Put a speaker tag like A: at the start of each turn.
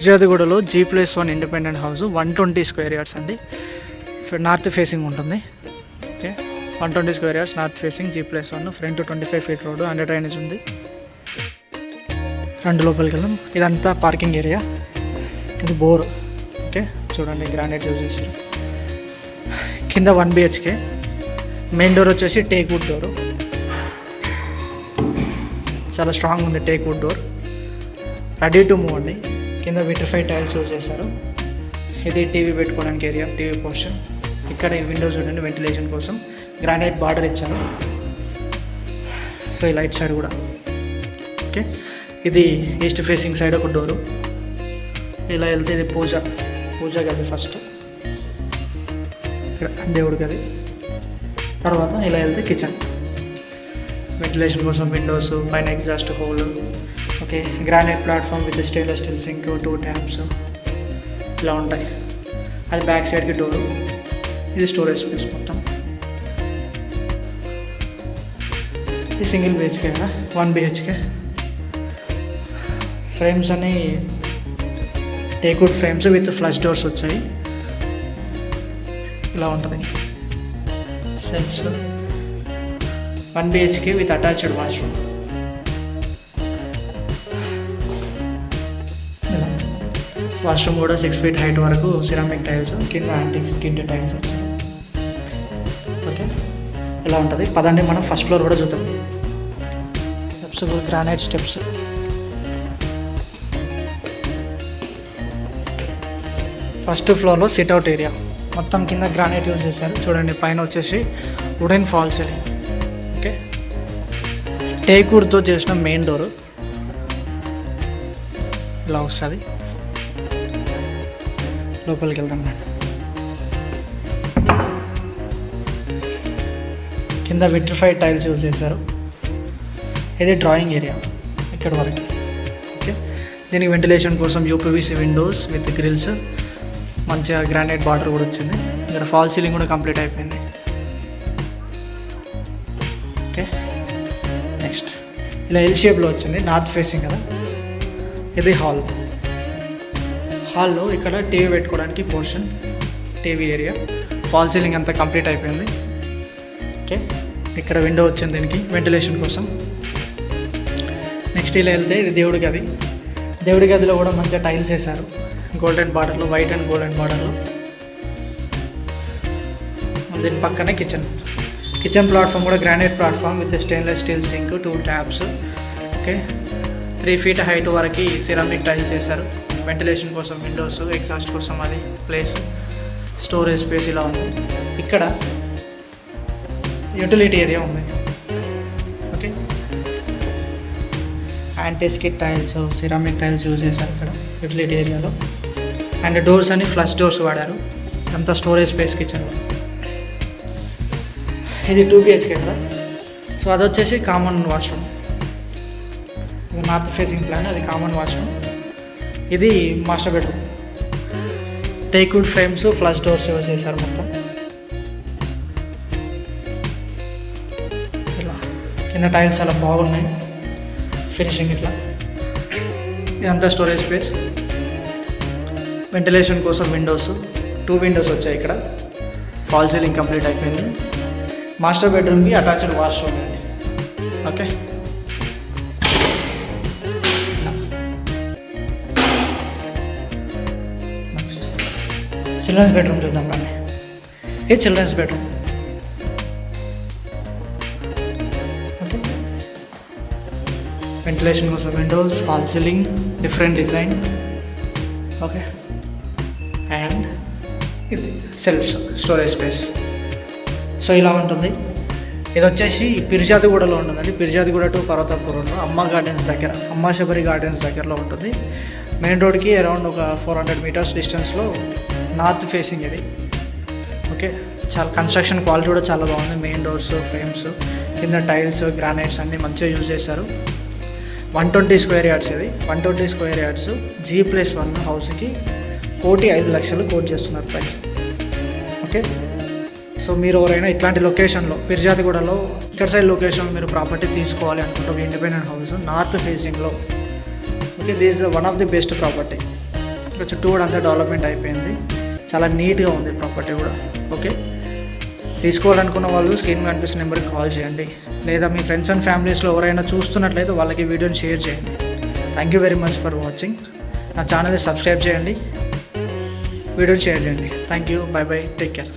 A: ఫిర్యాదిగూడలో G+1 independent house 120 square yards అండి. North facing ఉంటుంది. Okay, 120 square yards north facing G+1. Front 25 feet road, under drainage ఉంది. రెండు లోపలికి వెళ్దాం. ఇదంతా పార్కింగ్ ఏరియా. ఇది బోర్. ఓకే, చూడండి గ్రానైట్ యూజ్ చేశారు. కింద 1 BHK. మెయిన్ డోర్ వచ్చేసి టేక్ వుడ్ డోరు, చాలా స్ట్రాంగ్ ఉంది. Teak wood door, ready to move అండి. కింద విట్రిఫైడ్ టైల్స్ యూజ్ చేశారు. ఇది టీవీ పెట్టుకోవడానికి ఏరియా, టీవీ పోర్షన్. ఇక్కడ ఈ విండోస్ చూడండి, వెంటిలేషన్ కోసం గ్రానైట్ బార్డర్ ఇచ్చారు. సో ఈ లైట్ సైడ్ కూడా. ఓకే, ఇది ఈస్ట్ ఫేసింగ్ సైడ్ ఒక డోరు. ఇలా వెళ్తే ఇది పూజ గది ఫస్ట్, ఇక్కడ దేవుడి గది. తర్వాత ఇలా వెళ్తే కిచెన్, వెంటిలేషన్ కోసం విండోస్, పైన exhaust whole. Okay, granite platform with stainless steel sync, 2 taps ఇలా ఉంటాయి. అది బ్యాక్ సైడ్కి డోరు. ఇది స్టోరేజ్ స్పేస్ మొత్తం. ఇది సింగిల్ BHK కదా, 1 BHK. ఫ్రేమ్స్ అన్నీ teakwood frames with flush doors వచ్చాయి. ఇలా ఉంటుంది. Shelves, 1 BHK with attached washroom. ఇలా వాష్రూమ్ కూడా 6 ఫీట్ హైట్ వరకు సిరామిక్ టైల్స్, కింద యాంటిక్ స్కిడ్ టైల్స్ వచ్చాయి. ఓకే, ఇలా ఉంటుంది. పదండి మనం ఫస్ట్ ఫ్లోర్ కూడా చూద్దాం. స్టెప్స్ కూడా గ్రానైట్ స్టెప్స్. ఫస్ట్ ఫ్లోర్లో సిట్అవుట్ ఏరియా మొత్తం కింద గ్రానైట్ యూజ్ చేశారు. చూడండి, పైన వచ్చేసి wooden fall ceiling. Okay, teak వుడ్తో చేసిన మెయిన్ డోరు ఇలా వస్తుంది. లోపలికి వెళ్దాం. కింద విట్రిఫైడ్ టైల్స్ యూజ్ చేశారు. ఇది డ్రాయింగ్ ఏరియా ఇక్కడ వరకు. ఓకే, దీనికి వెంటిలేషన్ కోసం UPVC విండోస్ విత్ గ్రిల్స్, మంచిగా గ్రానైట్ బార్డర్ కూడా వచ్చింది. ఇక్కడ ఫాల్ సీలింగ్ కూడా కంప్లీట్ అయిపోయింది. ఓకే, నెక్స్ట్ ఇలా ఎల్ షేప్లో వచ్చింది, నార్త్ ఫేసింగ్ కదా. ఇది హాల్లో ఇక్కడ టీవీ పెట్టుకోవడానికి portion, TV area. Fall ceiling అంతా కంప్లీట్ అయిపోయింది. ఓకే, ఇక్కడ విండో వచ్చింది దీనికి వెంటిలేషన్ కోసం. నెక్స్ట్ ఇలా వెళ్తే ఇది దేవుడి గది. దేవుడి గదిలో కూడా మంచిగా టైల్స్ వేశారు, గోల్డెన్ బార్డర్లో, వైట్ అండ్ గోల్డెన్ బార్డర్లో. దీని పక్కనే కిచెన్ ప్లాట్ఫామ్ కూడా granite platform with stainless steel sync, 2 taps. Okay, 3 feet height వరకు సిరామిక్ టైల్స్ వేశారు. వెంటిలేషన్ కోసం విండోస్, ఎగ్జాస్ట్ కోసం అది ప్లేస్, స్టోరేజ్ స్పేస్ ఇలా ఉంది. ఇక్కడ యూటిలిటీ ఏరియా ఉంది. Okay, anti skid tiles, ceramic tiles use చేశారు ఇక్కడ యూటిలిటీ ఏరియాలో. అండ్ డోర్స్ అని ఫ్లష్ డోర్స్ వాడారు. అంతా స్టోరేజ్ స్పేస్ కిచెన్లో. ఇది 2 BHK కదా. సో అది వచ్చేసి కామన్ వాష్రూమ్. ఇది నార్త్ ఫేసింగ్ ప్లాన్, అది కామన్ వాష్రూమ్. ఇది master bedroom. Teakwood frames, flush doors use చేశారు మొత్తం. ఇలా కింద టైల్స్ చాలా బాగున్నాయి, ఫినిషింగ్ ఇట్లా. ఇదంతా స్టోరేజ్ స్పేస్. వెంటిలేషన్ కోసం విండోస్, 2 విండోస్ వచ్చాయి ఇక్కడ. ఫాల్ సీలింగ్ కంప్లీట్ అయిపోయింది. మాస్టర్ బెడ్రూమ్కి అటాచ్డ్ వాష్రూమ్ అండి. ఓకే, నెక్స్ట్ చిల్డ్రన్స్ బెడ్రూమ్ చూద్దాం రండి. ఇది చిల్డ్రన్స్ బెడ్రూమ్. ఓకే, వెంటిలేషన్ కోసం Windows, fall ceiling, different design. Okay, and ఇది సెల్ఫ్స్, స్టోరేజ్ స్పేస్. సో ఇలా ఉంటుంది. ఇది వచ్చేసి పిర్జాదిగూడలో ఉంటుందండి. పిర్జాదిగూడ టు పర్వతాపురంలో అమ్మ గార్డెన్స్ దగ్గర, అమ్మ శబరి గార్డెన్స్ దగ్గరలో ఉంటుంది. మెయిన్ రోడ్కి అరౌండ్ ఒక 400 మీటర్స్ డిస్టెన్స్లో నార్త్ ఫేసింగ్ ఇది. ఓకే, చాలా కన్స్ట్రక్షన్ క్వాలిటీ కూడా చాలా బాగుంది. మెయిన్ డోర్స్, ఫ్రేమ్స్, కింద టైల్స్, గ్రానైట్స్ అన్నీ మంచిగా యూజ్ చేశారు. 120 స్క్వేర్ యార్డ్స్ ఇది. 120 స్క్వేర్ యార్డ్స్ G+1 హౌస్కి 1,05,00,000 కోట్ చేస్తున్నారు ప్రైస్. ఓకే, సో మీరు ఎవరైనా ఇట్లాంటి లొకేషన్లో పిర్జాదిగూడలో ఇక్కడ సైడ్ లొకేషన్లో మీరు ప్రాపర్టీ తీసుకోవాలి అనుకుంటే, ఇండిపెండెంట్ హౌస్ నార్త్ ఫేసింగ్లో. Okay, this is one of the best property. ఇక్కడ చుట్టూ కూడా అంతా డెవలప్మెంట్ అయిపోయింది. చాలా నీట్గా ఉంది ప్రాపర్టీ కూడా. ఓకే, తీసుకోవాలనుకున్న వాళ్ళు స్క్రీన్ మీద కనిపిస్తున్న నెంబర్కి కాల్ చేయండి, లేదా మీ ఫ్రెండ్స్ అండ్ ఫ్యామిలీస్లో ఎవరైనా చూస్తున్నట్లయితే వాళ్ళకి వీడియోని షేర్ చేయండి. Thank you very much for watching. నా ఛానల్ని సబ్స్క్రైబ్ చేయండి, వీడియోని షేర్ చేయండి. Thank you, by by, take care.